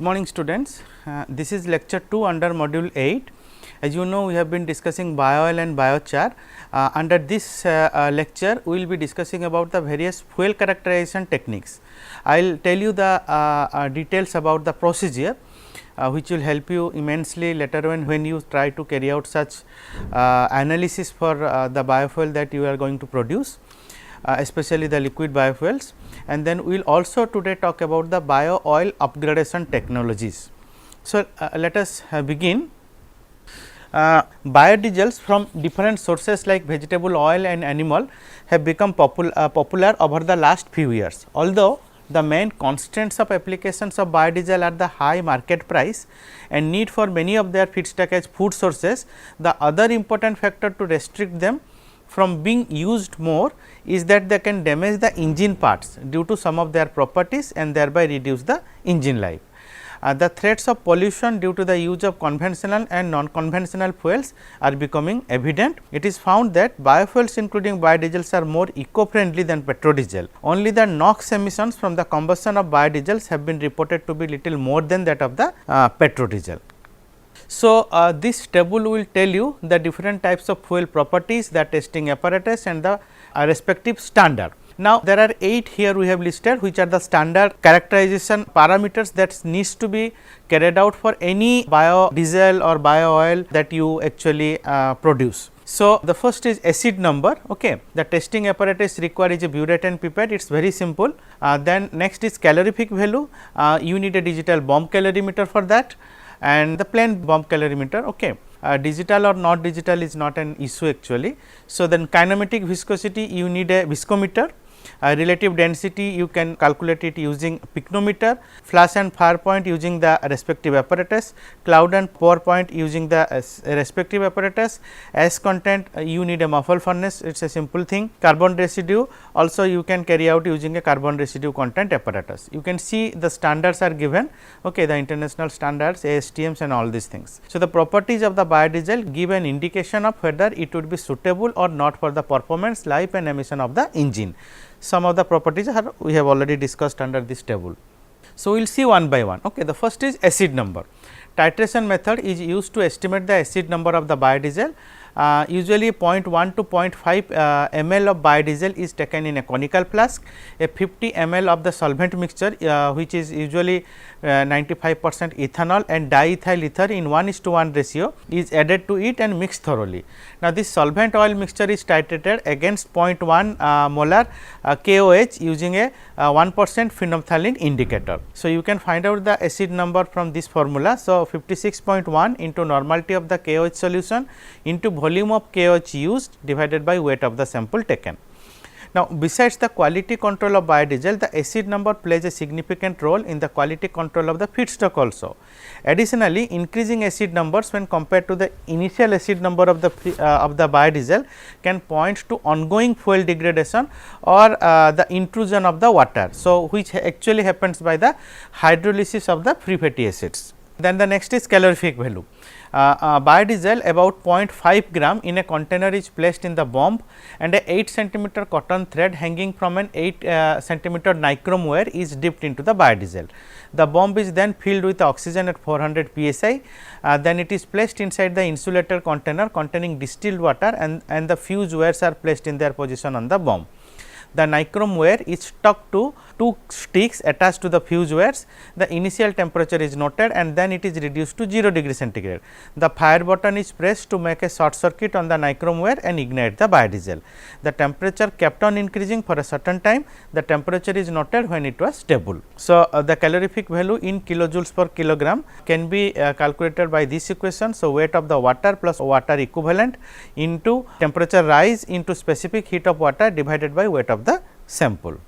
morning students, this is lecture 2 under module 8. As you know, we have been discussing biooil and biochar. Under this lecture, we will be discussing about the various fuel characterization techniques. I will tell you the details about the procedure, which will help you immensely later on when you try to carry out such analysis for the biofuel that you are going to produce. Especially the liquid biofuels, and then we will also today talk about the bio oil upgradation technologies. So, let us begin. Biodiesels from different sources like vegetable oil and animal have become popular over the last few years. Although the main constraints of applications of biodiesel are the high market price and need for many of their feedstock as food sources, the other important factor to restrict them from being used more is that they can damage the engine parts due to some of their properties and thereby reduce the engine life. The threats of pollution due to the use of conventional and non-conventional fuels are becoming evident. It is found that biofuels including biodiesels are more eco-friendly than petrodiesel. Only the NOx emissions from the combustion of biodiesels have been reported to be little more than that of the petrodiesel. So, this table will tell you the different types of fuel properties, the testing apparatus and the respective standard. Now, there are 8 here we have listed, which are the standard characterization parameters that needs to be carried out for any biodiesel or bio oil that you actually produce. So, the first is acid number. Okay. The testing apparatus required is a butane pipette, it is very simple. Then next is calorific value, you need a digital bomb calorimeter for that, and the plain bomb calorimeter. Okay. Digital or not digital is not an issue actually. So, then kinematic viscosity, you need a viscometer. Relative density, you can calculate it using pycnometer, flash and fire point using the respective apparatus, cloud and pour point using the respective apparatus, ash content, you need a muffle furnace, it is a simple thing. Carbon residue also you can carry out using a carbon residue content apparatus. You can see the standards are given, okay, the international standards, ASTMs and all these things. So, the properties of the biodiesel give an indication of whether it would be suitable or not for the performance, life and emission of the engine. Some of the properties are we have already discussed under this table. So, we will see one by one. Okay. The first is acid number. Titration method is used to estimate the acid number of the biodiesel. Usually 0.1 to 0.5 ml of biodiesel is taken in a conical flask, a 50 ml of the solvent mixture which is usually 95% ethanol and diethyl ether in 1:1 ratio is added to it and mixed thoroughly. Now, this solvent oil mixture is titrated against 0.1 molar KOH using a 1% phenolphthalein indicator. So, you can find out the acid number from this formula. So, 56.1 into normality of the KOH solution into volume of KOH used divided by weight of the sample taken. Now, besides the quality control of biodiesel, the acid number plays a significant role in the quality control of the feedstock also. Additionally, increasing acid numbers when compared to the initial acid number of the biodiesel can point to ongoing fuel degradation or the intrusion of the water. So, which actually happens by the hydrolysis of the free fatty acids. Then the next is calorific value. Biodiesel about 0.5 gram in a container is placed in the bomb and a 8 centimeter cotton thread hanging from an 8 centimeter nichrome wire is dipped into the biodiesel. The bomb is then filled with oxygen at 400 psi, then it is placed inside the insulator container containing distilled water and the fuse wires are placed in their position on the bomb. The nichrome wire is stuck to 2 sticks attached to the fuse wires. The initial temperature is noted and then it is reduced to 0 degree centigrade. The fire button is pressed to make a short circuit on the nichrome wire and ignite the biodiesel. The temperature kept on increasing for a certain time. The temperature is noted when it was stable. So, the calorific value in kilojoules per kilogram can be calculated by this equation. So, weight of the water plus water equivalent into temperature rise into specific heat of water divided by weight of the sample.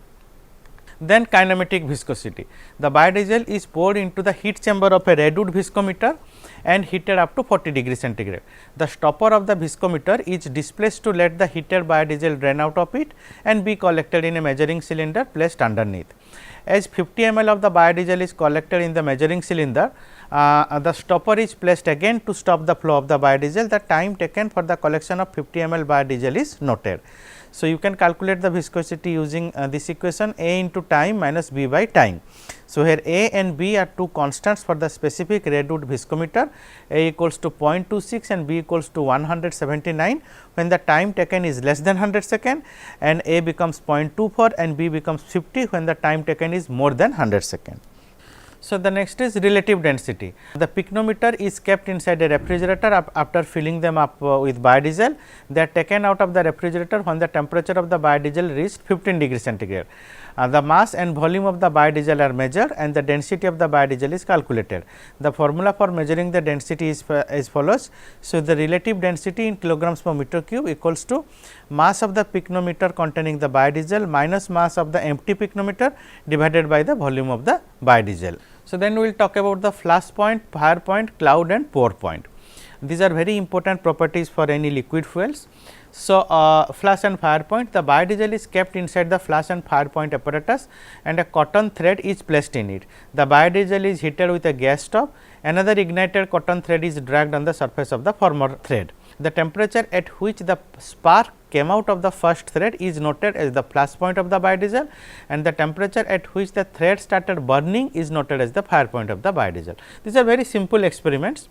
Then kinematic viscosity. The biodiesel is poured into the heat chamber of a redwood viscometer and heated up to 40 degree centigrade. The stopper of the viscometer is displaced to let the heated biodiesel drain out of it and be collected in a measuring cylinder placed underneath. As 50 ml of the biodiesel is collected in the measuring cylinder, the stopper is placed again to stop the flow of the biodiesel. The time taken for the collection of 50 ml biodiesel is noted. So, you can calculate the viscosity using this equation A into time minus B by time. So, here A and B are two constants for the specific redwood viscometer, A equals to 0.26 and B equals to 179 when the time taken is less than 100 second, and A becomes 0.24 and B becomes 50 when the time taken is more than 100 second. So, the next is relative density. The pycnometer is kept inside a refrigerator after filling them up with biodiesel. They are taken out of the refrigerator when the temperature of the biodiesel reached 15 degree centigrade. The mass and volume of the biodiesel are measured and the density of the biodiesel is calculated. The formula for measuring the density is as follows. So, the relative density in kilograms per meter cube equals to mass of the pycnometer containing the biodiesel minus mass of the empty pycnometer divided by the volume of the biodiesel. So, then we will talk about the flash point, fire point, cloud and pour point. These are very important properties for any liquid fuels. So, flash and fire point, the biodiesel is kept inside the flash and fire point apparatus and a cotton thread is placed in it. The biodiesel is heated with a gas stove, another ignited cotton thread is dragged on the surface of the former thread. The temperature at which the spark came out of the first thread is noted as the flash point of the biodiesel, and the temperature at which the thread started burning is noted as the fire point of the biodiesel. These are very simple experiments.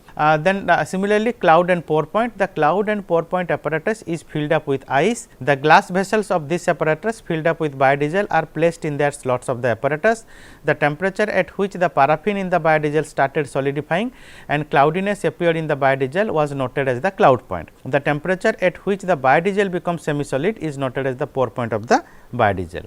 Similarly, cloud and pour point, the cloud and pour point apparatus is filled up with ice. The glass vessels of this apparatus filled up with biodiesel are placed in their slots of the apparatus. The temperature at which the paraffin in the biodiesel started solidifying and cloudiness appeared in the biodiesel was noted as the cloud point. The temperature at which the biodiesel becomes semi-solid is noted as the pour point of the biodiesel.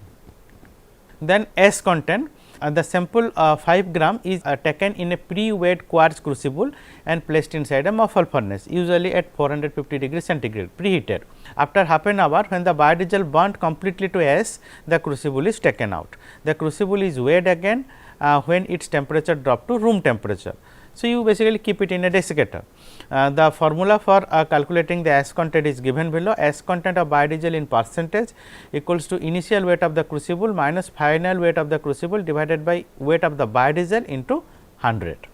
Then S content, the sample 5 gram is taken in a pre-weighed quartz crucible and placed inside a muffle furnace, usually at 450 degree centigrade preheated. After half an hour, when the biodiesel burnt completely to ash, the crucible is taken out. The crucible is weighed again when its temperature dropped to room temperature. So, you basically keep it in a desiccator. The formula for calculating the ash content is given below. Ash content of biodiesel in percentage equals to initial weight of the crucible minus final weight of the crucible divided by weight of the biodiesel into 100.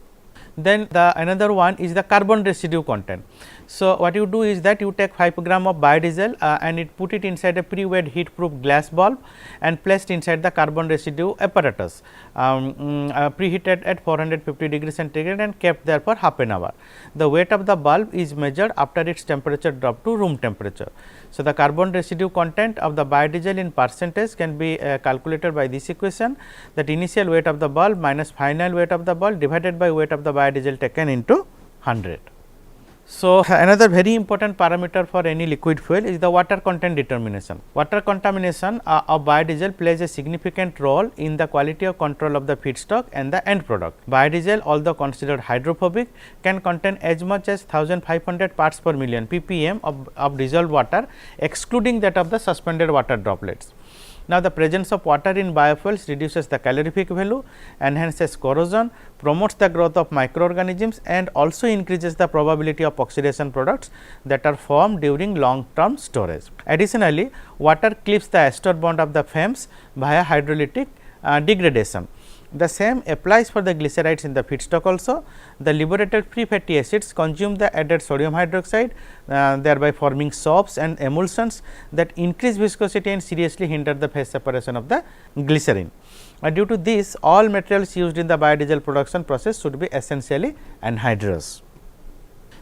Then the another one is the carbon residue content. So, what you do is that you take 5 gram of biodiesel and it put it inside a pre-weighed heat proof glass bulb and placed inside the carbon residue apparatus preheated at 450 degree centigrade and kept there for half an hour. The weight of the bulb is measured after its temperature dropped to room temperature. So, the carbon residue content of the biodiesel in percentage can be calculated by this equation, that initial weight of the bulb minus final weight of the bulb divided by weight of the biodiesel taken into 100. So, another very important parameter for any liquid fuel is the water content determination. Water contamination of biodiesel plays a significant role in the quality of control of the feedstock and the end product. Biodiesel, although considered hydrophobic, can contain as much as 1500 parts per million ppm of dissolved water, excluding that of the suspended water droplets. Now, the presence of water in biofuels reduces the calorific value, enhances corrosion, promotes the growth of microorganisms and also increases the probability of oxidation products that are formed during long term storage. Additionally, water clips the ester bond of the FAMs via hydrolytic degradation. The same applies for the glycerides in the feedstock also. The liberated free fatty acids consume the added sodium hydroxide, thereby forming soaps and emulsions that increase viscosity and seriously hinder the phase separation of the glycerin. Due to this, all materials used in the biodiesel production process should be essentially anhydrous.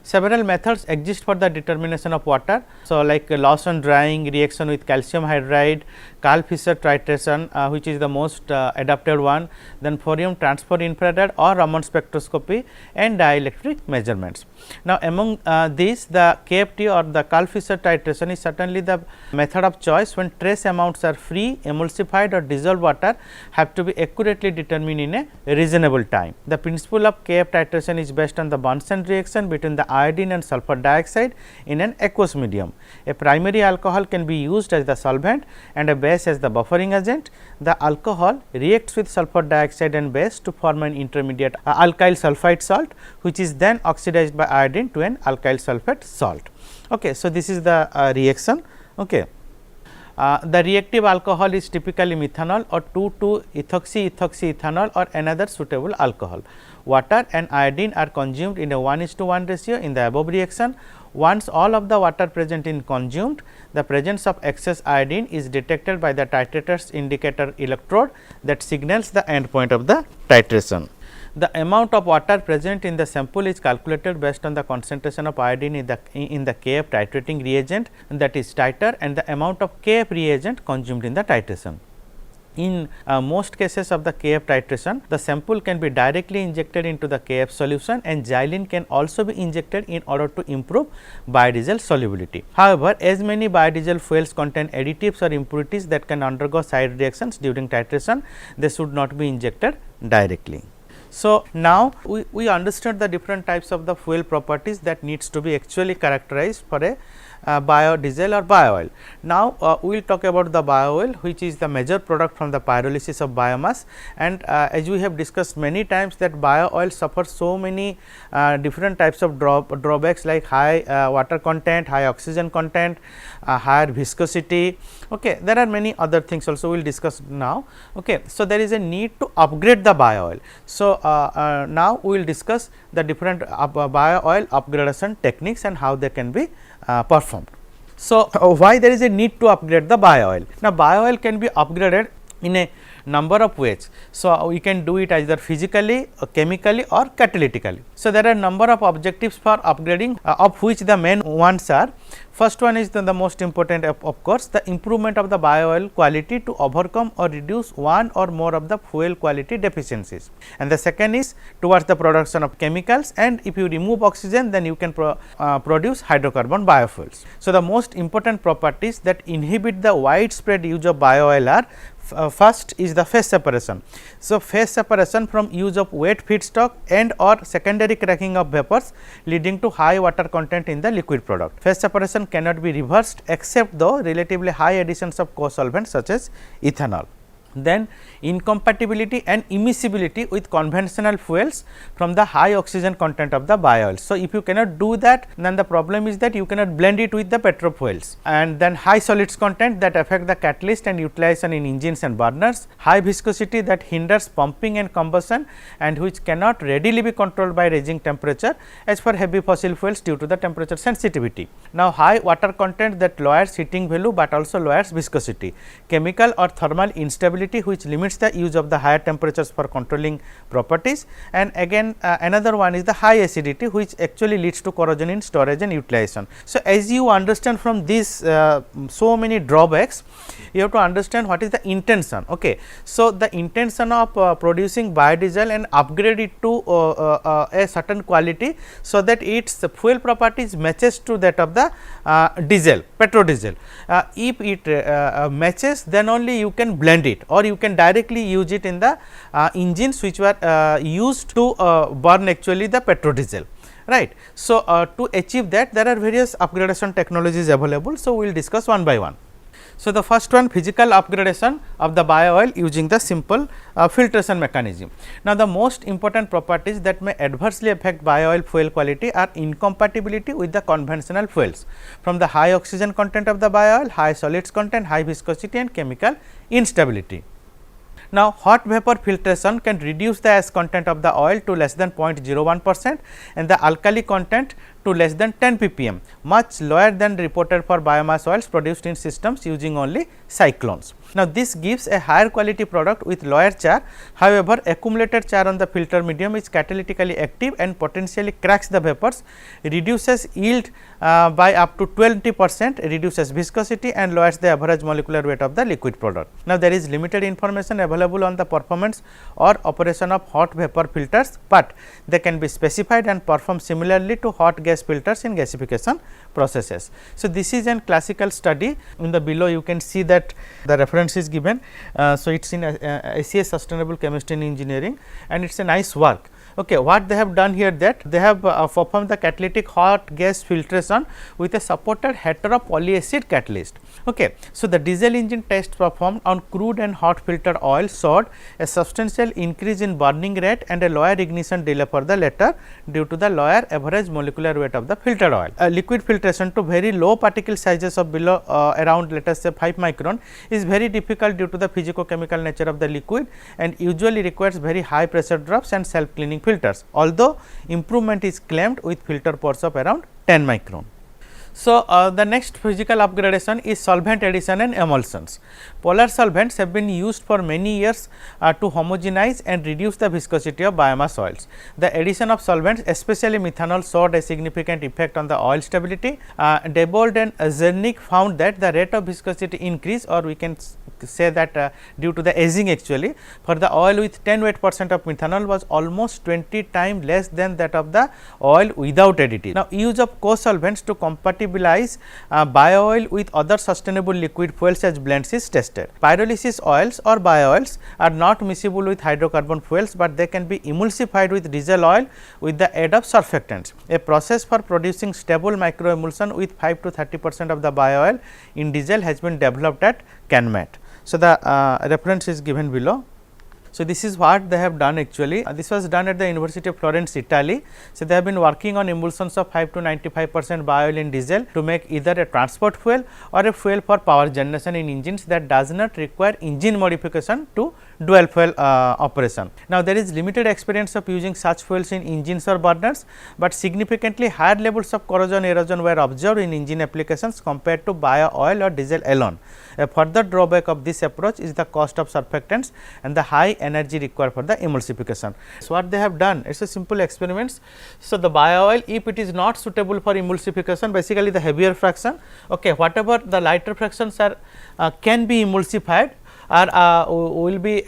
Several methods exist for the determination of water. So, like Lawson drying, reaction with calcium hydride, Karl-Fischer titration which is the most adapted one, then Fourier transfer infrared or Raman spectroscopy and dielectric measurements. Now, among these, the KFT or the Karl-Fischer titration is certainly the method of choice when trace amounts are free, emulsified or dissolved water have to be accurately determined in a reasonable time. The principle of KF titration is based on the Bunsen reaction between the iodine and sulfur dioxide in an aqueous medium. A primary alcohol can be used as the solvent and a base as the buffering agent. The alcohol reacts with sulfur dioxide and base to form an intermediate alkyl sulfite salt, which is then oxidized by iodine to an alkyl sulfate salt. Okay, so, this is the reaction. Okay. The reactive alcohol is typically methanol or 2,2-ethoxy-ethoxy-ethanol or another suitable alcohol. Water and iodine are consumed in a 1:1 ratio in the above reaction. Once all of the water present in consumed, the presence of excess iodine is detected by the titrator's indicator electrode that signals the end point of the titration. The amount of water present in the sample is calculated based on the concentration of iodine in the Kf titrating reagent, that is titer, and the amount of Kf reagent consumed in the titration. In most cases of the Kf titration, the sample can be directly injected into the Kf solution and xylene can also be injected in order to improve biodiesel solubility. However, as many biodiesel fuels contain additives or impurities that can undergo side reactions during titration, they should not be injected directly. So, now we understand the different types of the fuel properties that needs to be actually characterized for a biodiesel or biooil. Now, we will talk about the biooil, which is the major product from the pyrolysis of biomass, and as we have discussed many times that biooil suffers so many different types of drawbacks like high water content, high oxygen content, higher viscosity. Okay. There are many other things also we will discuss now. Okay. So, there is a need to upgrade the biooil. So, now we will discuss the different biooil upgradation techniques and how they can be performed. So, why there is a need to upgrade the biooil? Now, biooil can be upgraded in a number of ways. So, we can do it either physically, chemically or catalytically. So, there are number of objectives for upgrading of which the main ones are. First one is the most important of course, the improvement of the biooil quality to overcome or reduce one or more of the fuel quality deficiencies, and the second is towards the production of chemicals, and if you remove oxygen then you can produce hydrocarbon biofuels. So, the most important properties that inhibit the widespread use of biooil are first is the phase separation. So, phase separation from use of wet feedstock and or secondary cracking of vapors leading to high water content in the liquid product. Phase separation cannot be reversed except though relatively high additions of co-solvents such as ethanol. Then incompatibility and immiscibility with conventional fuels from the high oxygen content of the biooil. So, if you cannot do that, then the problem is that you cannot blend it with the petrofuels, and then high solids content that affect the catalyst and utilization in engines and burners, high viscosity that hinders pumping and combustion and which cannot readily be controlled by raising temperature as for heavy fossil fuels due to the temperature sensitivity. Now, high water content that lowers heating value, but also lowers viscosity, chemical or thermal instability which limits the use of the higher temperatures for controlling properties, and again another one is the high acidity which actually leads to corrosion in storage and utilization. So, as you understand from these so many drawbacks, you have to understand what is the intention. Okay. So, the intention of producing biodiesel and upgrade it to a certain quality, so that its fuel properties matches to that of the diesel, petrodiesel. If it matches, then only you can blend it, or you can directly use it in the engines which were used to burn actually the petrodiesel, right. So, to achieve that there are various upgradation technologies available. So, we will discuss one by one. So, the first one, physical upgradation of the biooil using the simple filtration mechanism. Now, the most important properties that may adversely affect biooil fuel quality are incompatibility with the conventional fuels from the high oxygen content of the biooil, high solids content, high viscosity and chemical instability. Now, hot vapor filtration can reduce the ash content of the oil to less than 0.01% and the alkali content to less than 10 ppm, much lower than reported for biomass oils produced in systems using only cyclones. Now, this gives a higher quality product with lower char. However, accumulated char on the filter medium is catalytically active and potentially cracks the vapors, reduces yield by up to 20%, reduces viscosity and lowers the average molecular weight of the liquid product. Now, there is limited information available on the performance or operation of hot vapor filters, but they can be specified and perform similarly to hot gas filters in gasification processes. So, this is an classical study. In the below you can see that the reference is given. So, it is in ACS Sustainable Chemistry and Engineering, and it is a nice work. Okay, what they have done here, that they have performed the catalytic hot gas filtration with a supported heteropolyacid catalyst. Okay. So, the diesel engine test performed on crude and hot filter oil showed a substantial increase in burning rate and a lower ignition delay for the latter due to the lower average molecular weight of the filtered oil. Liquid filtration to very low particle sizes of below around let us say 5 micron is very difficult due to the physicochemical nature of the liquid and usually requires very high pressure drops and self cleaning filters, although improvement is claimed with filter pores of around 10 micron. So, the next physical upgradation is solvent addition and emulsions. Polar solvents have been used for many years to homogenize and reduce the viscosity of biomass oils. The addition of solvents, especially methanol, showed a significant effect on the oil stability. Debold and Zernick found that the rate of viscosity increase, or we can say that due to the aging actually, for the oil with 10 weight percent of methanol was almost 20 times less than that of the oil without additive. Now, use of co-solvents to compatibilize biooil with other sustainable liquid fuels as blends is tested. Pyrolysis oils or biooils are not miscible with hydrocarbon fuels, but they can be emulsified with diesel oil with the aid of surfactants. A process for producing stable micro emulsion with 5 to 30% of the biooil in diesel has been developed at Kinematic. So, the reference is given below. So, this is what they have done actually. This was done at the University of Florence, Italy. So, they have been working on emulsions of 5 to 95% biooil in diesel to make either a transport fuel or a fuel for power generation in engines that does not require engine modification to dual fuel operation. Now, there is limited experience of using such fuels in engines or burners, but significantly higher levels of corrosion erosion were observed in engine applications compared to biooil or diesel alone. A further drawback of this approach is the cost of surfactants and the high energy required for the emulsification. So, what they have done, it is a simple experiments. So, the biooil, if it is not suitable for emulsification, basically the heavier fraction, okay, whatever the lighter fractions are can be emulsified or will be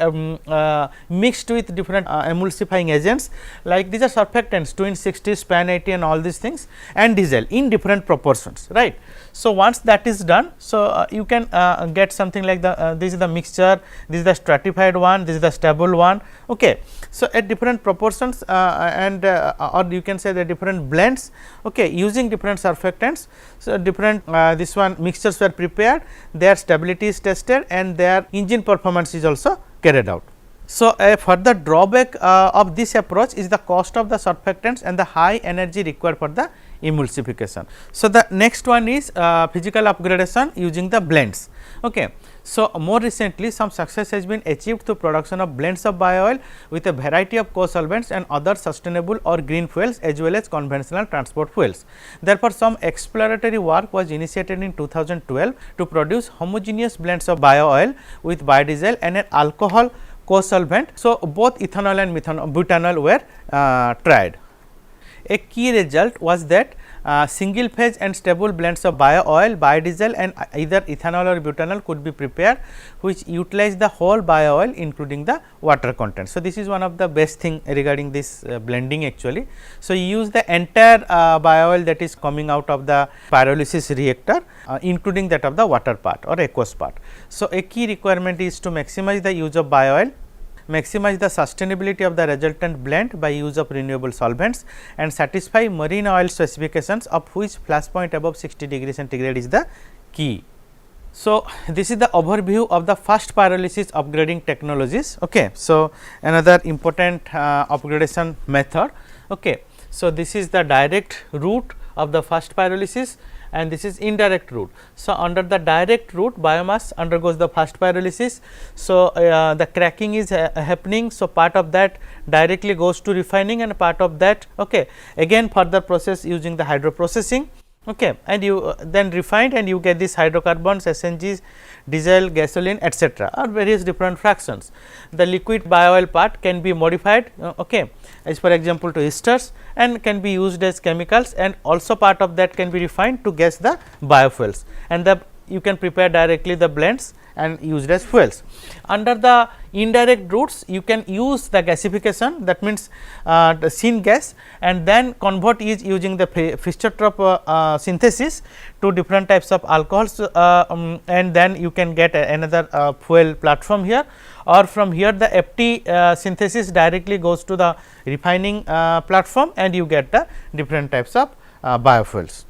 mixed with different emulsifying agents, like these are surfactants twin 60, span 80 and all these things, and diesel in different proportions, right. So, once that is done, so you can get something like the this is the mixture, this is the stratified one, this is the stable one. Okay. So, at different proportions and or you can say the different blends, okay, using different surfactants. So, different this one mixtures were prepared, their stability is tested and their engine performance is also carried out. So, a further drawback of this approach is the cost of the surfactants and the high energy required for the emulsification. So, the next one is physical upgradation using the blends. Okay. So, more recently some success has been achieved through production of blends of biooil with a variety of co-solvents and other sustainable or green fuels as well as conventional transport fuels. Therefore, some exploratory work was initiated in 2012 to produce homogeneous blends of biooil with biodiesel and an alcohol co-solvent. So, both ethanol and butanol were tried. A key result was that single phase and stable blends of biooil, biodiesel and either ethanol or butanol could be prepared, which utilize the whole biooil including the water content. So, this is one of the best thing regarding this blending actually. So, you use the entire biooil that is coming out of the pyrolysis reactor including that of the water part or aqueous part. So, a key requirement is to maximize the use of biooil, maximize the sustainability of the resultant blend by use of renewable solvents and satisfy marine oil specifications, of which flash point above 60 degree centigrade is the key. So, this is the overview of the fast pyrolysis upgrading technologies. Okay. So, another important upgradation method. Okay. So, this is the direct route of the fast pyrolysis and this is indirect route. So, under the direct route biomass undergoes the fast pyrolysis. So, the cracking is happening. So, part of that directly goes to refining and part of that again further process using the hydroprocessing. And you then refined and you get these hydrocarbons, SNGs, diesel, gasoline, etc., or various different fractions. The liquid biooil part can be modified as for example to esters and can be used as chemicals, and also part of that can be refined to gas the biofuels, and the you can prepare directly the blends and used as fuels. Under the indirect routes, you can use the gasification, that means the syngas, and then convert is using the Fischer-Tropsch synthesis to different types of alcohols, and then you can get another fuel platform here, or from here the FT synthesis directly goes to the refining platform and you get the different types of biofuels.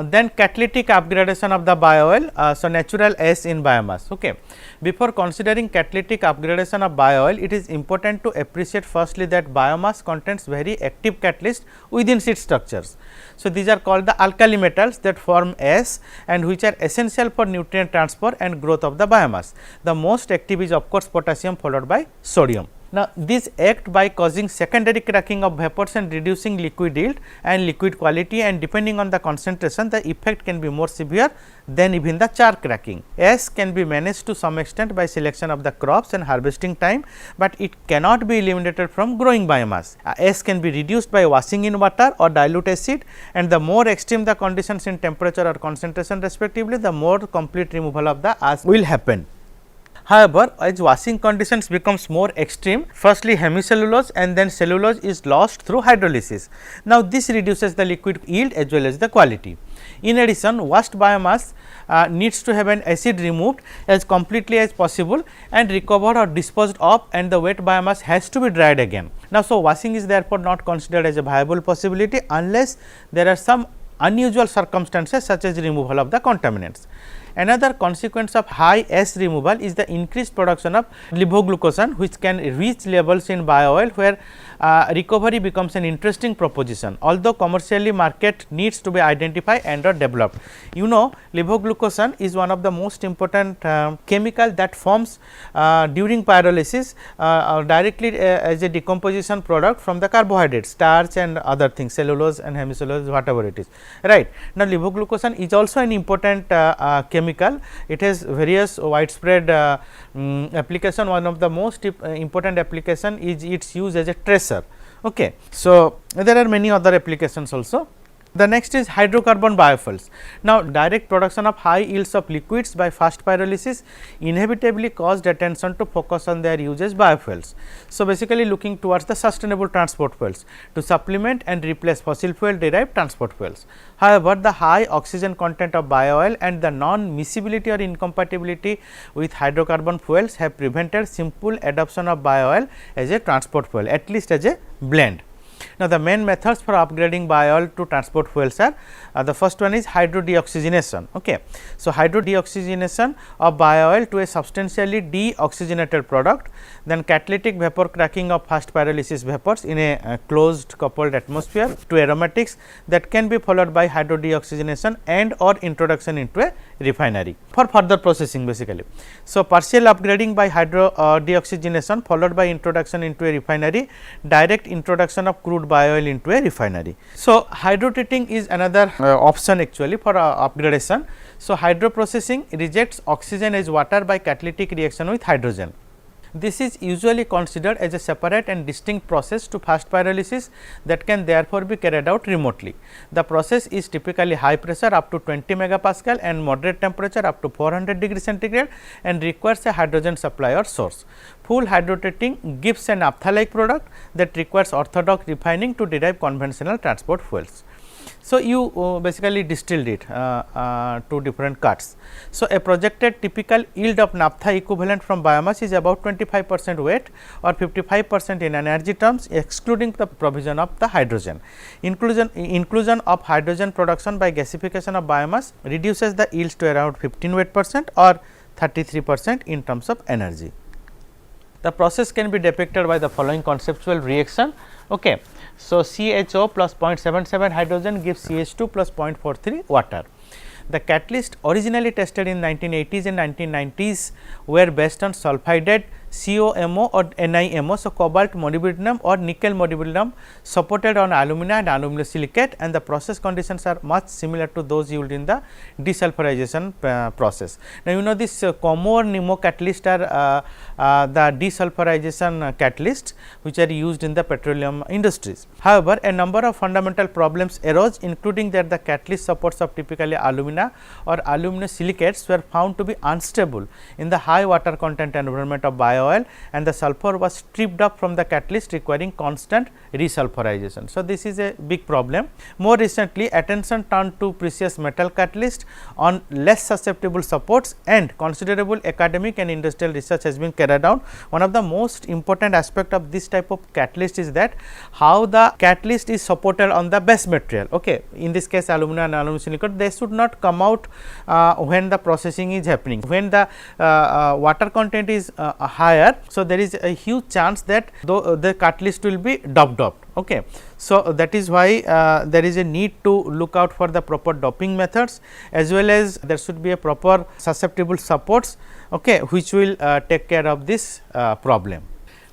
Then catalytic upgradation of the biooil, so natural S in biomass. Okay. Before considering catalytic upgradation of biooil, it is important to appreciate firstly that biomass contains very active catalyst within its structures. So, these are called the alkali metals that form S and which are essential for nutrient transfer and growth of the biomass. The most active is of course potassium, followed by sodium. Now, these act by causing secondary cracking of vapors and reducing liquid yield and liquid quality, and depending on the concentration the effect can be more severe than even the char cracking. S can be managed to some extent by selection of the crops and harvesting time, but it cannot be eliminated from growing biomass. S can be reduced by washing in water or dilute acid, and the more extreme the conditions in temperature or concentration respectively, the more complete removal of the ash will happen. However, as washing conditions becomes more extreme, firstly hemicellulose and then cellulose is lost through hydrolysis. Now, this reduces the liquid yield as well as the quality. In addition, washed biomass needs to have an acid removed as completely as possible and recovered or disposed of, and the wet biomass has to be dried again. Now, so washing is therefore not considered as a viable possibility unless there are some unusual circumstances such as removal of the contaminants. Another consequence of high S removal is the increased production of levoglucosan, which can reach levels in biooil where recovery becomes an interesting proposition, although commercially market needs to be identified and or developed. You know, levoglucosan is one of the most important chemical that forms during pyrolysis directly as a decomposition product from the carbohydrates, starch and other things, cellulose and hemicellulose, whatever it is, right. Now, levoglucosan is also an important chemical. It has various widespread application. One of the most important application is its use as a tracer. Okay. So, there are many other applications also. The next is hydrocarbon biofuels. Now, direct production of high yields of liquids by fast pyrolysis inevitably caused attention to focus on their use as biofuels. So, basically looking towards the sustainable transport fuels to supplement and replace fossil fuel derived transport fuels. However, the high oxygen content of biooil and the non-miscibility or incompatibility with hydrocarbon fuels have prevented simple adoption of biooil as a transport fuel, at least as a blend. Now, the main methods for upgrading biooil to transport fuels are the first one is hydrodeoxygenation. Okay. So, hydrodeoxygenation of biooil to a substantially deoxygenated product, then catalytic vapor cracking of fast pyrolysis vapors in a closed coupled atmosphere to aromatics that can be followed by hydrodeoxygenation and or introduction into a refinery for further processing basically. So, partial upgrading by hydrodeoxygenation followed by introduction into a refinery, direct introduction of crude biooil into a refinery. So, hydrotreating is another option actually for upgradation. So, hydroprocessing rejects oxygen as water by catalytic reaction with hydrogen. This is usually considered as a separate and distinct process to fast pyrolysis that can therefore be carried out remotely. The process is typically high pressure up to 20 megapascal and moderate temperature up to 400 degree centigrade and requires a hydrogen supply or source. Full hydrotreating gives an naphtha-like product that requires orthodox refining to derive conventional transport fuels. So, you basically distilled it to different cuts. So, a projected typical yield of naphtha equivalent from biomass is about 25% weight or 55% in energy terms, excluding the provision of the hydrogen. Inclusion of hydrogen production by gasification of biomass reduces the yields to around 15 weight% or 33% in terms of energy. The process can be depicted by the following conceptual reaction. Okay. So, CHO plus 0.77 hydrogen gives CH2 plus 0.43 water. The catalyst originally tested in 1980s and 1990s were based on sulfided COMO or NIMO. So, cobalt molybdenum or nickel molybdenum supported on alumina and aluminum silicate, and the process conditions are much similar to those used in the desulfurization process. Now, you know this COMO or NIMO catalyst are the desulfurization catalysts which are used in the petroleum industries. However, a number of fundamental problems arose, including that the catalyst supports of typically alumina or aluminum silicates were found to be unstable in the high water content environment of biooil, and the sulfur was stripped up from the catalyst, requiring constant resulfurization. So, this is a big problem. More recently, attention turned to precious metal catalyst on less susceptible supports, and considerable academic and industrial research has been carried out. One of the most important aspect of this type of catalyst is that how the catalyst is supported on the base material. Okay. In this case, alumina and aluminum silicate, they should not come out when the processing is happening. When the water content is higher, so there is a huge chance that the catalyst will be doped up. Okay. So, that is why there is a need to look out for the proper doping methods, as well as there should be a proper susceptible supports, okay, which will take care of this problem.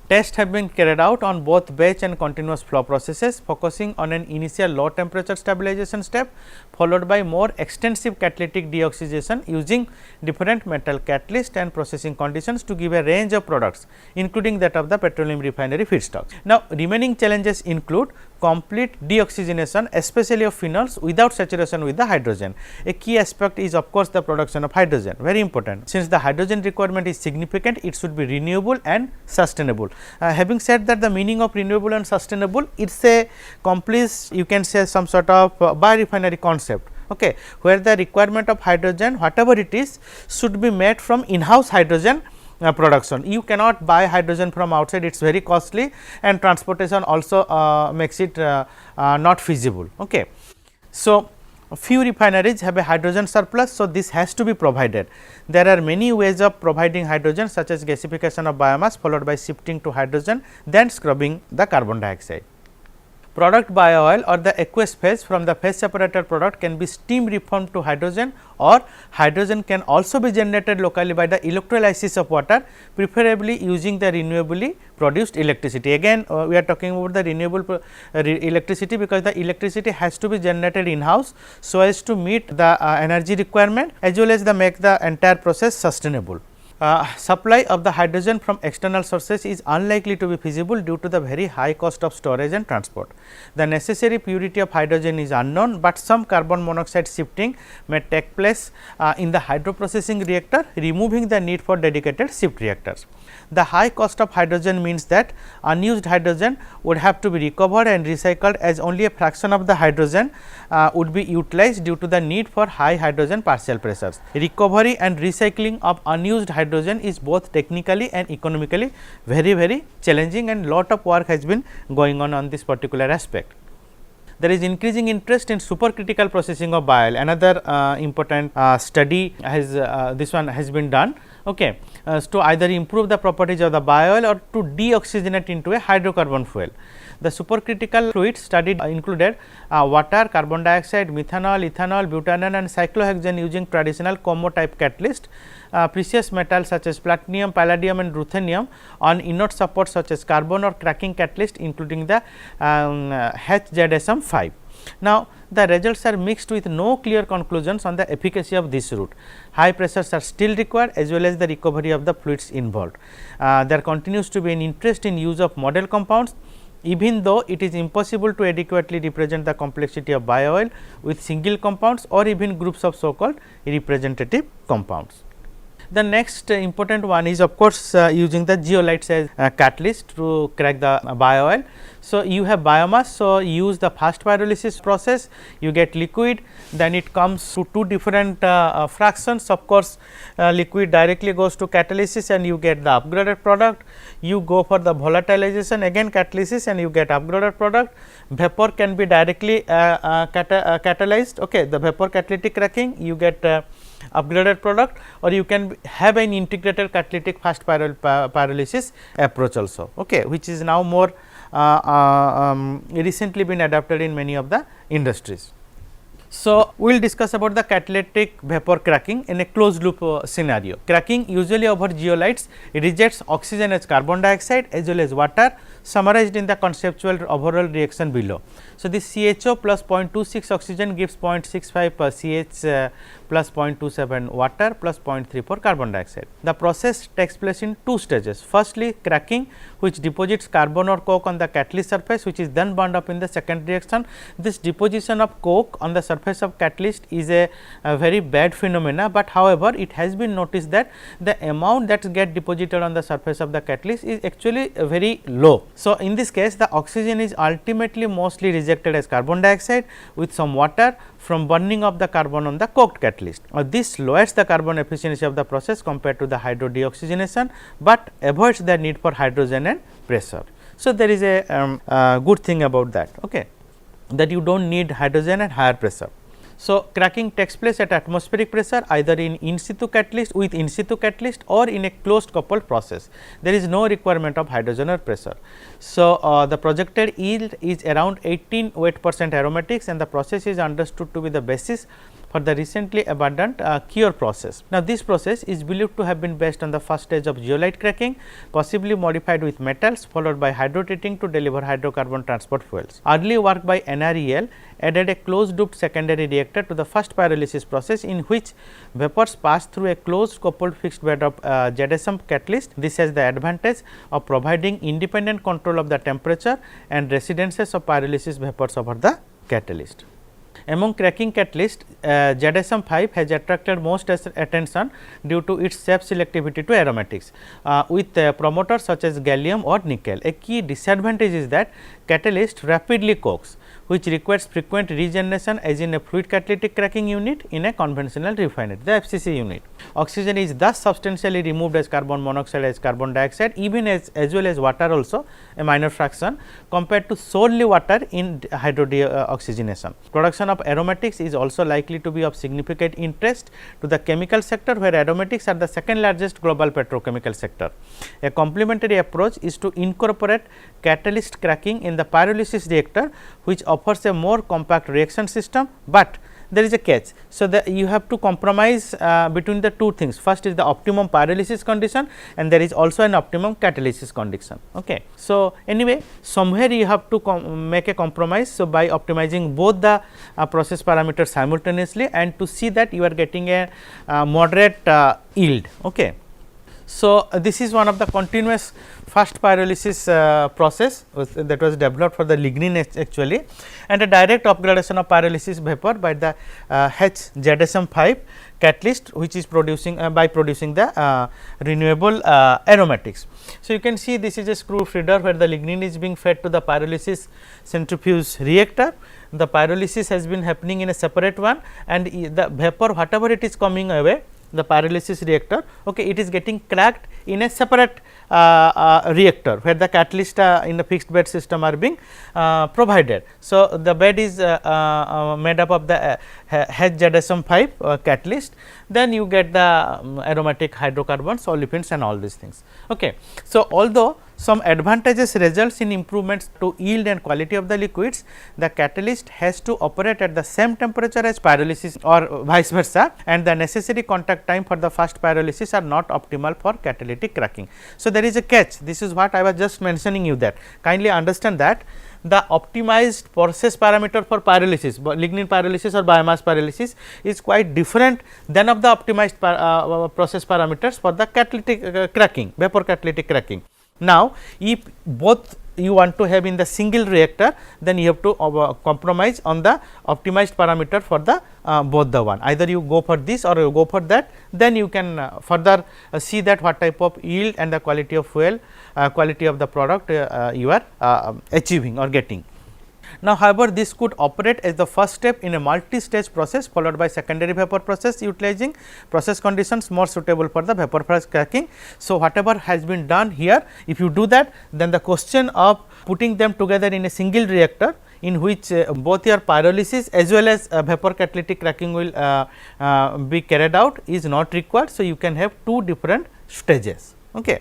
Tests have been carried out on both batch and continuous flow processes, focusing on an initial low temperature stabilization step, followed by more extensive catalytic deoxidation using different metal catalyst and processing conditions to give a range of products, including that of the petroleum refinery feedstocks. Now, remaining challenges include complete deoxygenation, especially of phenols without saturation with the hydrogen. A key aspect is of course the production of hydrogen, very important. Since the hydrogen requirement is significant, it should be renewable and sustainable. Having said that, the meaning of renewable and sustainable, it is a complete, you can say, some sort of biorefinery concept, okay, where the requirement of hydrogen, whatever it is, should be made from in-house hydrogen production. You cannot buy hydrogen from outside, it is very costly, and transportation also makes it not feasible. Okay. So, few refineries have a hydrogen surplus. So, this has to be provided. There are many ways of providing hydrogen, such as gasification of biomass followed by shifting to hydrogen, then scrubbing the carbon dioxide. Product biooil or the aqueous phase from the phase separator product can be steam reformed to hydrogen, or hydrogen can also be generated locally by the electrolysis of water, preferably using the renewably produced electricity. Again, we are talking about the renewable electricity, because the electricity has to be generated in house, so as to meet the energy requirement, as well as the make the entire process sustainable. Supply of the hydrogen from external sources is unlikely to be feasible due to the very high cost of storage and transport. The necessary purity of hydrogen is unknown, but some carbon monoxide shifting may take place in the hydroprocessing reactor, removing the need for dedicated shift reactors. The high cost of hydrogen means that unused hydrogen would have to be recovered and recycled, as only a fraction of the hydrogen would be utilized due to the need for high hydrogen partial pressures. Recovery and recycling of unused hydrogen is both technically and economically very challenging, and lot of work has been going on this particular aspect. There is increasing interest in supercritical processing of biooil. Another important study has this one has been done, okay, to either improve the properties of the biooil or to deoxygenate into a hydrocarbon fuel. The supercritical fluids studied included water, carbon dioxide, methanol, ethanol, butanol and cyclohexane using traditional COMO type catalyst, precious metals such as platinum, palladium and ruthenium on inert supports such as carbon or cracking catalyst, including the HZSM5. Now, the results are mixed with no clear conclusions on the efficacy of this route. High pressures are still required, as well as the recovery of the fluids involved. There continues to be an interest in use of model compounds, even though it is impossible to adequately represent the complexity of biooil with single compounds or even groups of so called representative compounds. The next important one is of course using the zeolites as catalyst to crack the biooil. So, you have biomass, so use the fast pyrolysis process, you get liquid, then it comes to two different fractions. Of course, liquid directly goes to catalysis and you get the upgraded product. You go for the volatilization, again catalysis, and you get upgraded product. Vapor can be directly catalyzed, okay, the vapor catalytic cracking, you get upgraded product, or you can have an integrated catalytic fast pyrolysis approach also, okay, which is now more recently been adopted in many of the industries. So, we will discuss about the catalytic vapor cracking in a closed loop scenario. Cracking usually over zeolites rejects oxygen as carbon dioxide as well as water, summarized in the conceptual overall reaction below. So, this CHO plus 0.26 oxygen gives 0.65 CH plus 0.27 water plus 0.34 carbon dioxide. The process takes place in two stages. Firstly, cracking, which deposits carbon or coke on the catalyst surface, which is then burned up in the second reaction. This deposition of coke on the surface of catalyst is a very bad phenomena, but however, it has been noticed that the amount that get deposited on the surface of the catalyst is actually very low. So, in this case, the oxygen is ultimately mostly rejected as carbon dioxide with some water from burning of the carbon on the coked catalyst. This lowers the carbon efficiency of the process compared to the hydro deoxygenation, but avoids the need for hydrogen and pressure. So, there is a good thing about that, okay, that you do not need hydrogen and higher pressure. So, cracking takes place at atmospheric pressure either in situ catalyst with in situ catalyst or in a closed coupled process. There is no requirement of hydrogen or pressure. So, the projected yield is around 18 weight% aromatics, and the process is understood to be the basis for the recently abundant cure process. Now, this process is believed to have been based on the first stage of zeolite cracking, possibly modified with metals, followed by hydrotreating to deliver hydrocarbon transport fuels. Early work by NREL added a closed loop secondary reactor to the first pyrolysis process, in which vapors pass through a closed coupled fixed bed of ZSM catalyst. This has the advantage of providing independent control of the temperature and residences of pyrolysis vapors over the catalyst. Among cracking catalyst, ZSM 5 has attracted most attention due to its safe selectivity to aromatics with promoters such as gallium or nickel. A key disadvantage is that catalyst rapidly cokes, which requires frequent regeneration as in a fluid catalytic cracking unit in a conventional refinery, the FCC unit. Oxygen is thus substantially removed as carbon monoxide, as carbon dioxide, even as well as water also, a minor fraction, compared to solely water in hydrodeoxygenation. Production of aromatics is also likely to be of significant interest to the chemical sector, where aromatics are the second largest global petrochemical sector. A complementary approach is to incorporate catalyst cracking in the pyrolysis reactor, which offers a more compact reaction system, but there is a catch. So, you have to compromise between the two things. First is the optimum pyrolysis condition, and there is also an optimum catalysis condition. Okay. So, anyway, somewhere you have to make a compromise. So, by optimizing both the process parameters simultaneously, and to see that you are getting a moderate yield. Okay. So, this is one of the continuous fast pyrolysis process that was developed for the lignin actually, and a direct upgradation of pyrolysis vapor by the HZSM 5 catalyst, which is producing by producing the renewable aromatics. So, you can see this is a screw feeder where the lignin is being fed to the pyrolysis centrifuge reactor. The pyrolysis has been happening in a separate one, and the vapor whatever it is coming away, the pyrolysis reactor, okay, it is getting cracked in a separate reactor, where the catalyst in the fixed bed system are being provided. So, the bed is made up of the HZSM 5 catalyst, then you get the aromatic hydrocarbons, olefins and all these things. Okay. So, although some advantages results in improvements to yield and quality of the liquids, the catalyst has to operate at the same temperature as pyrolysis or vice versa, and the necessary contact time for the fast pyrolysis are not optimal for catalytic cracking. So, there is a catch. This is what I was just mentioning you, that kindly understand that the optimized process parameter for pyrolysis, lignin pyrolysis or biomass pyrolysis, is quite different than of the optimized process parameters for the catalytic cracking, vapor catalytic cracking. Now, if both you want to have in the single reactor, then you have to compromise on the optimized parameter for the both the one, either you go for this or you go for that, then you can further see that what type of yield and the quality of fuel, quality of the product you are achieving or getting. Now, however, this could operate as the first step in a multi-stage process, followed by secondary vapor process utilizing process conditions more suitable for the vapor phase cracking. So, whatever has been done here, if you do that, then the question of putting them together in a single reactor, in which both your pyrolysis as well as vapor catalytic cracking will be carried out, is not required. So, you can have two different stages. Okay.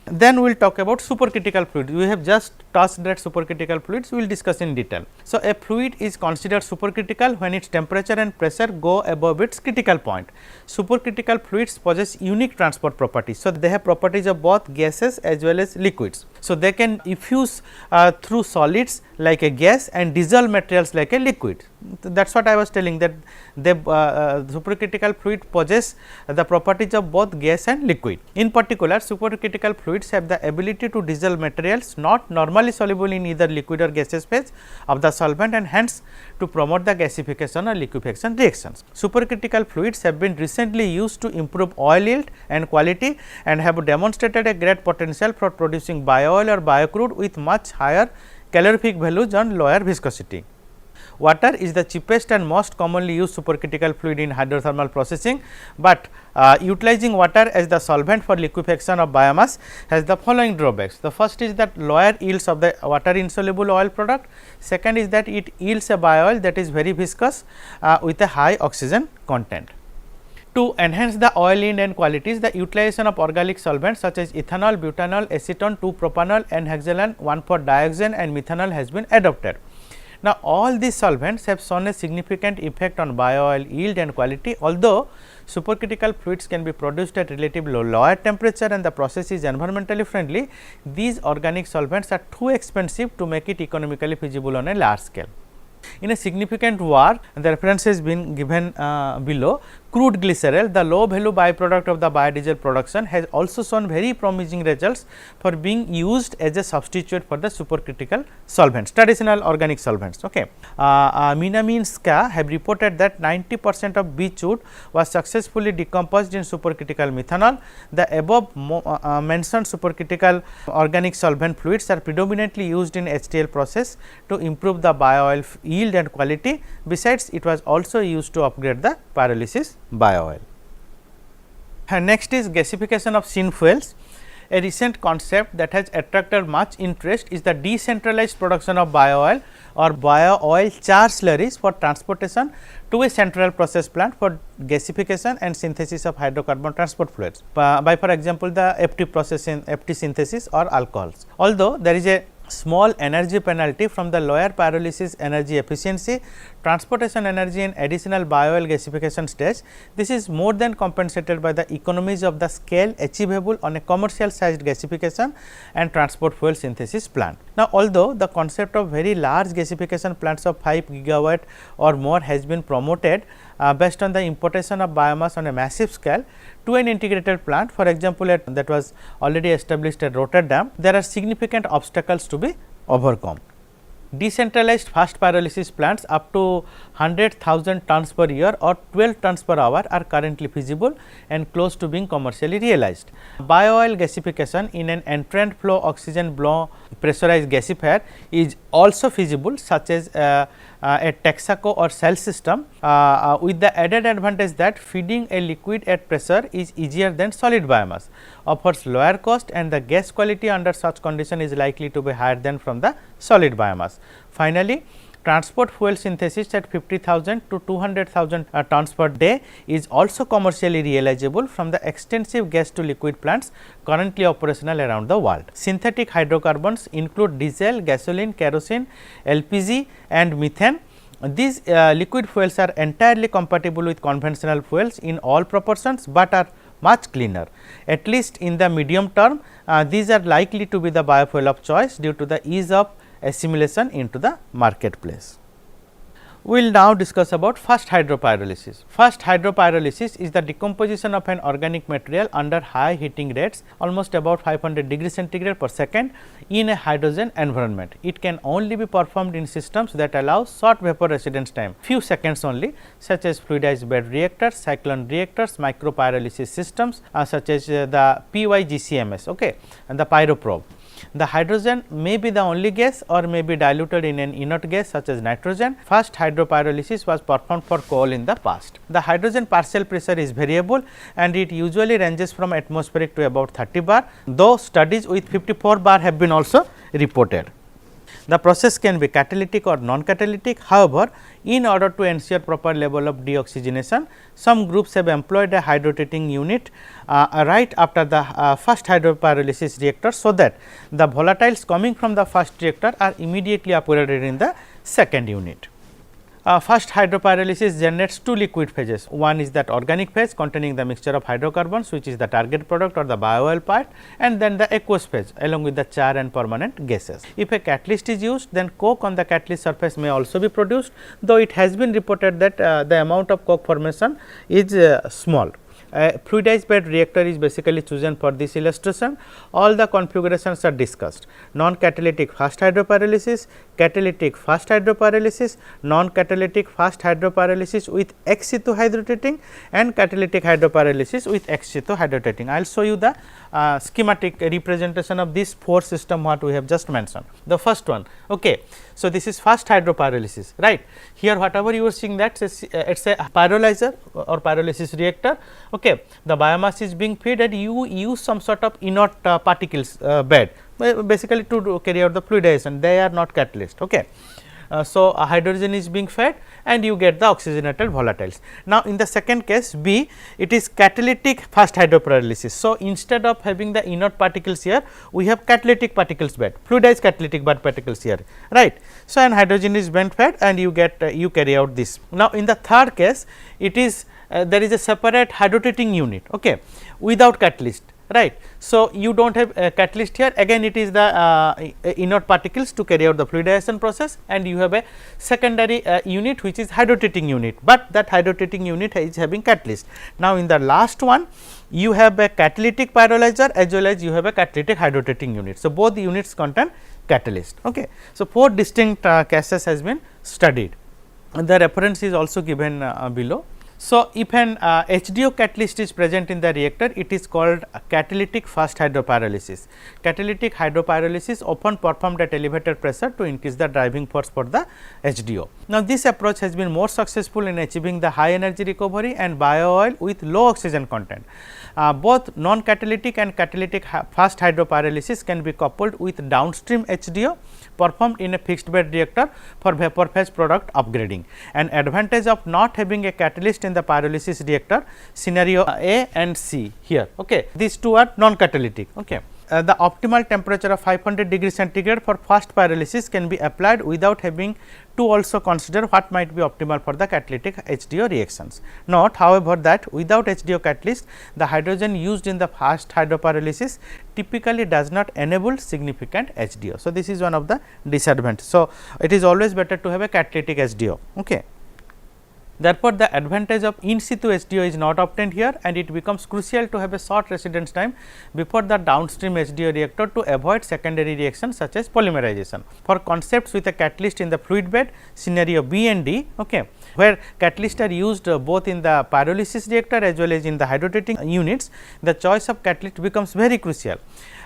Then we will talk about supercritical fluids. We have just touched that supercritical fluids, we will discuss in detail. So, a fluid is considered supercritical when its temperature and pressure go above its critical point. Supercritical fluids possess unique transport properties. So, they have properties of both gases as well as liquids. So, they can effuse through solids like a gas and dissolve materials like a liquid. That is what I was telling, that the supercritical fluid possess the properties of both gas and liquid. In particular, supercritical fluids have the ability to dissolve materials not normally soluble in either liquid or gaseous phase of the solvent, and hence to promote the gasification or liquefaction reactions. Supercritical fluids have been recently used to improve oil yield and quality, and have demonstrated a great potential for producing biooil or biocrude with much higher calorific values and lower viscosity. Water is the cheapest and most commonly used supercritical fluid in hydrothermal processing, but utilizing water as the solvent for liquefaction of biomass has the following drawbacks. The first is that lower yields of the water insoluble oil product. Second is that it yields a biooil that is very viscous with a high oxygen content. To enhance the oil yield and qualities, the utilization of organic solvents such as ethanol, butanol, acetone, 2-propanol and hexylene 1,4-dioxane and methanol has been adopted. Now, all these solvents have shown a significant effect on biooil yield and quality. Although supercritical fluids can be produced at relatively lower temperature and the process is environmentally friendly, these organic solvents are too expensive to make it economically feasible on a large scale. In a significant war, the reference has been given below. Crude glycerol, the low value byproduct of the biodiesel production, has also shown very promising results for being used as a substitute for the supercritical solvents, traditional organic solvents. Okay. Minaminska have reported that 90% of beech wood was successfully decomposed in supercritical methanol. The above mentioned supercritical organic solvent fluids are predominantly used in HTL process to improve the biooil yield and quality. Besides, it was also used to upgrade the pyrolysis biooil. Next is gasification of synfuels. A recent concept that has attracted much interest is the decentralized production of biooil or biooil char slurries for transportation to a central process plant for gasification and synthesis of hydrocarbon transport fluids by for example, the FT process in FT synthesis or alcohols. Although there is a small energy penalty from the lower pyrolysis energy efficiency, transportation energy and additional biooil gasification stage, this is more than compensated by the economies of the scale achievable on a commercial sized gasification and transport fuel synthesis plant. Now, although the concept of very large gasification plants of 5 gigawatt or more has been promoted based on the importation of biomass on a massive scale to an integrated plant, for example, that was already established at Rotterdam, there are significant obstacles to be overcome. Decentralized fast pyrolysis plants up to 100,000 tons per year or 12 tons per hour are currently feasible and close to being commercially realized. Biooil gasification in an entrant flow oxygen blow pressurized gasifier is also feasible, such as a Texaco or cell system, with the added advantage that feeding a liquid at pressure is easier than solid biomass, offers lower cost, and the gas quality under such condition is likely to be higher than from the solid biomass. Finally, transport fuel synthesis at 50,000 to 200,000 tons per day is also commercially realizable from the extensive gas to liquid plants currently operational around the world. Synthetic hydrocarbons include diesel, gasoline, kerosene, LPG and methane. These liquid fuels are entirely compatible with conventional fuels in all proportions, but are much cleaner. At least in the medium term, these are likely to be the biofuel of choice due to the ease of assimilation into the marketplace. We will now discuss about fast hydropyrolysis. Fast hydropyrolysis is the decomposition of an organic material under high heating rates, almost about 500 degree centigrade per second, in a hydrogen environment. It can only be performed in systems that allow short vapor residence time, few seconds only, such as fluidized bed reactors, cyclone reactors, micropyrolysis systems such as the PYGCMS, okay, and the pyroprobe. The hydrogen may be the only gas or may be diluted in an inert gas such as nitrogen. Fast hydropyrolysis was performed for coal in the past. The hydrogen partial pressure is variable and it usually ranges from atmospheric to about 30 bar, though studies with 54 bar have been also reported. The process can be catalytic or non-catalytic. However, in order to ensure proper level of deoxygenation, some groups have employed a hydrotreating unit right after the first hydropyrolysis reactor, so that the volatiles coming from the first reactor are immediately upgraded in the second unit. First hydropyrolysis generates two liquid phases. One is that organic phase containing the mixture of hydrocarbons, which is the target product or the biooil part, and then the aqueous phase along with the char and permanent gases. If a catalyst is used, then coke on the catalyst surface may also be produced, though it has been reported that the amount of coke formation is small. A fluidized bed reactor is basically chosen for this illustration. All the configurations are discussed: non-catalytic fast hydropyrolysis, catalytic fast hydropyrolysis, non-catalytic fast hydropyrolysis with ex situ hydrotreating, and catalytic hydropyrolysis with ex situ hydrotreating. I will show you the schematic representation of these four systems what we have just mentioned. The first one, okay. So, this is fast hydropyrolysis, right. Here whatever you are seeing, that it is a pyrolyzer or pyrolysis reactor. Okay. The biomass is being fed and you use some sort of inert particles bed basically to carry out the fluidization. They are not catalyst. Okay. So, hydrogen is being fed and you get the oxygenated volatiles. Now, in the second case B, it is catalytic fast hydropyrolysis. So, instead of having the inert particles here, we have catalytic particles bed, fluidized catalytic bed particles here, right. So, and hydrogen is being fed and you get you carry out this. Now, in the third case, it is there is a separate hydrotreating unit, okay, without catalyst, right. So, you do not have a catalyst here, again it is the inert particles to carry out the fluidization process, and you have a secondary unit which is hydrotreating unit, but that hydrotreating unit is having catalyst. Now, in the last one you have a catalytic pyrolyzer as well as you have a catalytic hydrotreating unit. So, both the units contain catalyst. Okay. So, four distinct cases has been studied. The reference is also given below. So, if an HDO catalyst is present in the reactor, it is called catalytic fast hydropyrolysis. Catalytic hydropyrolysis often performed at elevated pressure to increase the driving force for the HDO. Now, this approach has been more successful in achieving the high energy recovery and biooil with low oxygen content. Both non-catalytic and catalytic fast hydropyrolysis can be coupled with downstream HDO performed in a fixed bed reactor for vapor phase product upgrading. An advantage of not having a catalyst in the pyrolysis reactor, scenario A and C here. Okay. These two are non-catalytic. Okay. The optimal temperature of 500 degree centigrade for fast pyrolysis can be applied without having to also consider what might be optimal for the catalytic HDO reactions. Note, however, that without HDO catalyst, the hydrogen used in the fast hydropyrolysis typically does not enable significant HDO. So, this is one of the disadvantages. So, it is always better to have a catalytic HDO. Okay. Therefore, the advantage of in situ HDO is not obtained here, and it becomes crucial to have a short residence time before the downstream HDO reactor to avoid secondary reactions such as polymerization. For concepts with a catalyst in the fluid bed, scenario B and D, okay, where catalysts are used both in the pyrolysis reactor as well as in the hydrotreating units, the choice of catalyst becomes very crucial.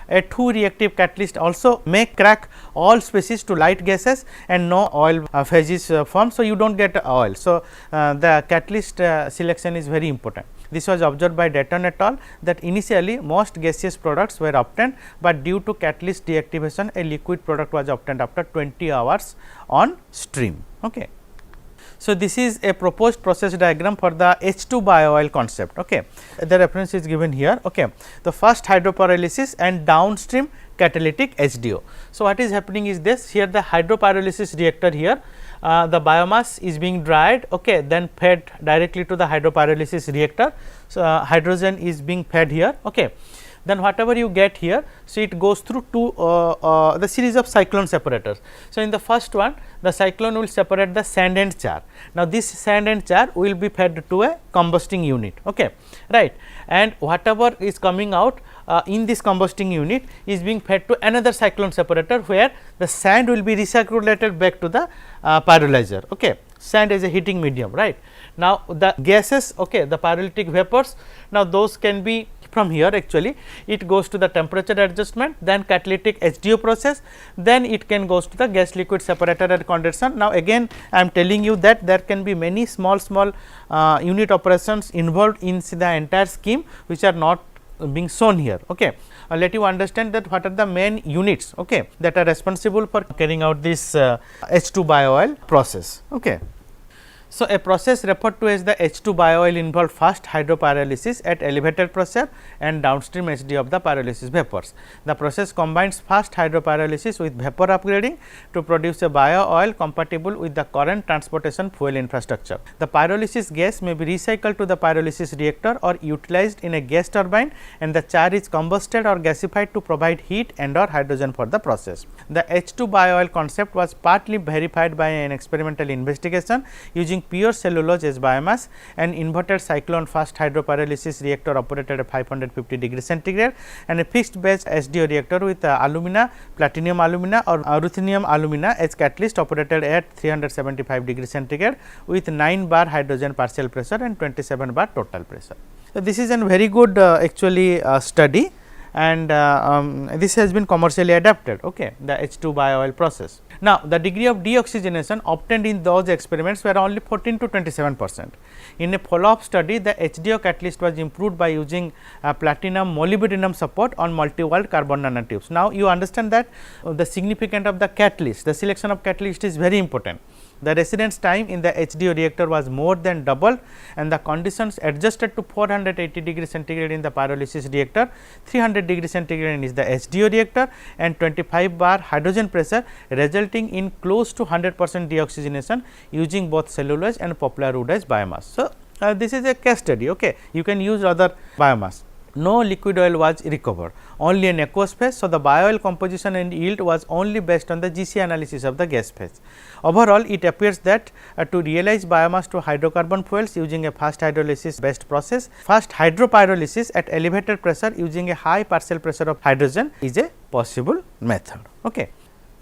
A 2 reactive catalyst also may crack all species to light gases and no oil phases formed. So, you do not get oil. So, the catalyst selection is very important. This was observed by Dayton et al. That initially most gaseous products were obtained, but due to catalyst deactivation a liquid product was obtained after 20 hours on stream. Okay. So, this is a proposed process diagram for the H2 biooil concept. Okay. The reference is given here. Okay. The first hydropyrolysis and downstream catalytic HDO. So, what is happening is this, here the hydropyrolysis reactor here, the biomass is being dried, okay, then fed directly to the hydropyrolysis reactor. So, hydrogen is being fed here. Okay. Then whatever you get here, so it goes through two the series of cyclone separators. So, in the first one, the cyclone will separate the sand and char. Now, this sand and char will be fed to a combusting unit, okay, right, and whatever is coming out in this combusting unit is being fed to another cyclone separator, where the sand will be recirculated back to the pyrolyzer. Okay. Sand is a heating medium, right. Now, the gases, okay, the pyrolytic vapors, now those can be from here, actually it goes to the temperature adjustment, then catalytic HDO process, then it can goes to the gas liquid separator and condensation. Now, again I am telling you that there can be many small unit operations involved in the entire scheme, which are not being shown here. Okay. Let you understand that what are the main units, okay, that are responsible for carrying out this H2 biooil process. Okay. So, a process referred to as the H2 biooil involved first hydropyrolysis at elevated pressure and downstream HD of the pyrolysis vapors. The process combines fast hydropyrolysis with vapor upgrading to produce a biooil compatible with the current transportation fuel infrastructure. The pyrolysis gas may be recycled to the pyrolysis reactor or utilized in a gas turbine, and the char is combusted or gasified to provide heat and or hydrogen for the process. The H2 biooil concept was partly verified by an experimental investigation using pure cellulose as biomass and inverted cyclone fast hydropyrolysis reactor operated at 550 degree centigrade, and a fixed base SDO reactor with alumina, platinum alumina or ruthenium alumina as catalyst operated at 375 degree centigrade with 9 bar hydrogen partial pressure and 27 bar total pressure. So, this is a very good actually study, and this has been commercially adapted, okay, the H2 biooil process. Now, the degree of deoxygenation obtained in those experiments were only 14 to 27%. In a follow-up study, the HDO catalyst was improved by using platinum molybdenum support on multi-walled carbon nanotubes. Now, you understand that the significance of the catalyst, the selection of catalyst is very important. The residence time in the HDO reactor was more than doubled, and the conditions adjusted to 480 degree centigrade in the pyrolysis reactor, 300 degree centigrade is the HDO reactor, and 25 bar hydrogen pressure, resulting in close to 100% deoxygenation using both cellulose and poplar wood as biomass. So, this is a case study. Okay. You can use other biomass. No liquid oil was recovered, only an aqueous phase. So, the biooil composition and yield was only based on the GC analysis of the gas phase. Overall, it appears that to realize biomass to hydrocarbon fuels using a fast hydrolysis based process, fast hydropyrolysis at elevated pressure using a high partial pressure of hydrogen is a possible method. Okay.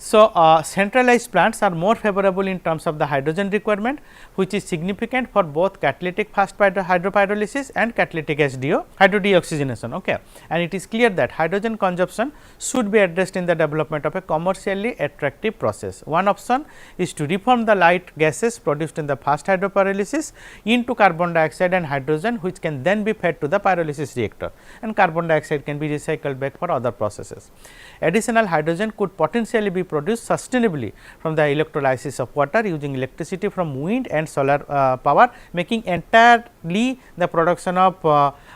So, centralized plants are more favorable in terms of the hydrogen requirement, which is significant for both catalytic fast hydropyrolysis and catalytic HDO hydrodeoxygenation. Okay. And it is clear that hydrogen consumption should be addressed in the development of a commercially attractive process. One option is to reform the light gases produced in the fast hydropyrolysis into carbon dioxide and hydrogen, which can then be fed to the pyrolysis reactor, and carbon dioxide can be recycled back for other processes. Additional hydrogen could potentially be produced sustainably from the electrolysis of water using electricity from wind and solar power, making entirely the production of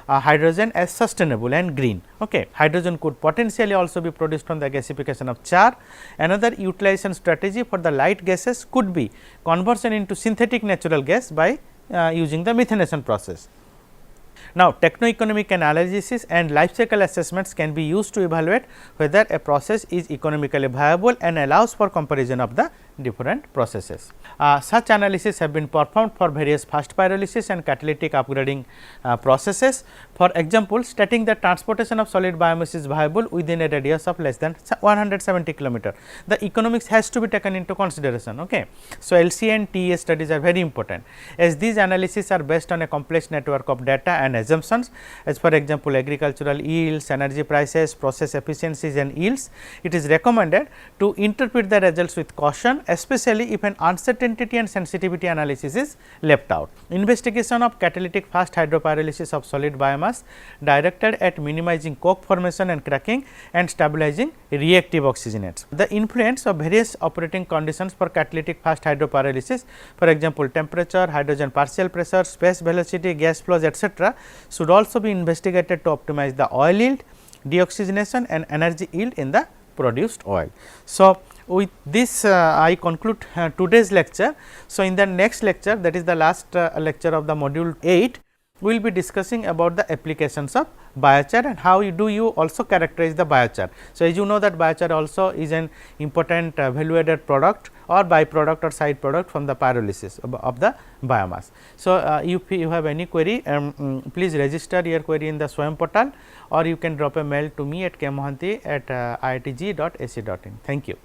hydrogen as sustainable and green. Okay. Hydrogen could potentially also be produced from the gasification of char. Another utilization strategy for the light gases could be conversion into synthetic natural gas by using the methanation process. Now, techno-economic analysis and life cycle assessments can be used to evaluate whether a process is economically viable and allows for comparison of the different processes. Such analysis have been performed for various fast pyrolysis and catalytic upgrading processes. For example, stating that transportation of solid biomass is viable within a radius of less than 170 km. The economics has to be taken into consideration. Okay. So, LC and TES studies are very important, as these analyses are based on a complex network of data and assumptions, as for example, agricultural yields, energy prices, process efficiencies and yields. It is recommended to interpret the results with caution, especially if an uncertainty and sensitivity analysis is left out. Investigation of catalytic fast hydropyrolysis of solid biomass directed at minimizing coke formation and cracking and stabilizing reactive oxygenates. The influence of various operating conditions for catalytic fast hydropyrolysis, for example, temperature, hydrogen partial pressure, space velocity, gas flows, etc., should also be investigated to optimize the oil yield, deoxygenation and energy yield in the produced oil. So, with this I conclude today's lecture. So, in the next lecture, that is the last lecture of the module 8, we will be discussing about the applications of biochar and how you also characterize the biochar. So, as you know that biochar also is an important value added product or byproduct or side product from the pyrolysis of the biomass. So, if you have any query, please register your query in the Swayam portal, or you can drop a mail to me at kmohanty@iitg.ac.in. Thank you.